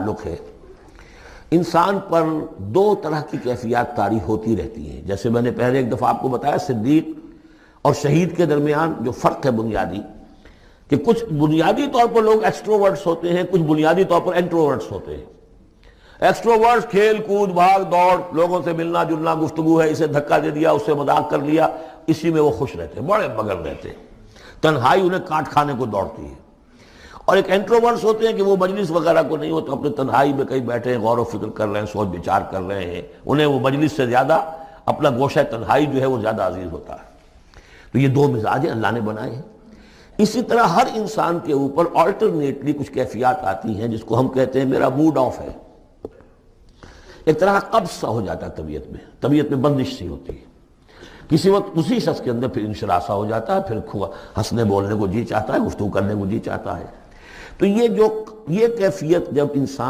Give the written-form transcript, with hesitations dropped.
تعلق ہے، انسان پر دو طرح کی کیفیات طاری ہوتی رہتی ہیں. جیسے میں نے پہلے ایک دفعہ آپ کو بتایا صدیق اور شہید کے درمیان جو فرق ہے بنیادی، کہ کچھ بنیادی طور پر لوگ ایکسٹروورٹس ہوتے ہیں، کچھ بنیادی طور پر انٹروورٹس ہوتے ہیں. ایکسٹروورٹس کھیل کود بھاگ دوڑ، لوگوں سے ملنا جلنا، گفتگو ہے، اسے دھکا دے دیا، اس سے مذاق کر لیا، اسی میں وہ خوش رہتے ہیں، بڑے مگن رہتے ہیں. تنہائی انہیں کاٹ کھانے کو دوڑتی ہے. اور ایک انٹروورٹس ہوتے ہیں کہ وہ مجلس وغیرہ کو نہیں ہوتا، اپنے تنہائی میں کہیں بیٹھے ہیں، غور و فکر کر رہے ہیں، سوچ بچار کر رہے ہیں، انہیں وہ مجلس سے زیادہ اپنا گوشہ تنہائی جو ہے وہ زیادہ عزیز ہوتا ہے. تو یہ دو مزاج اللہ نے بنائے ہیں. اسی طرح ہر انسان کے اوپر آلٹرنیٹلی کچھ کیفیات آتی ہیں جس کو ہم کہتے ہیں میرا موڈ آف ہے. ایک طرح قبض سا ہو جاتا ہے طبیعت میں بندش سی ہوتی ہے. کسی وقت اسی شخص کے اندر پھر انشراح سا ہو جاتا ہے، پھر ہنسنے بولنے کو جی چاہتا ہے، گفتگو کرنے کو جی چاہتا ہے. تو یہ کیفیت جب انسان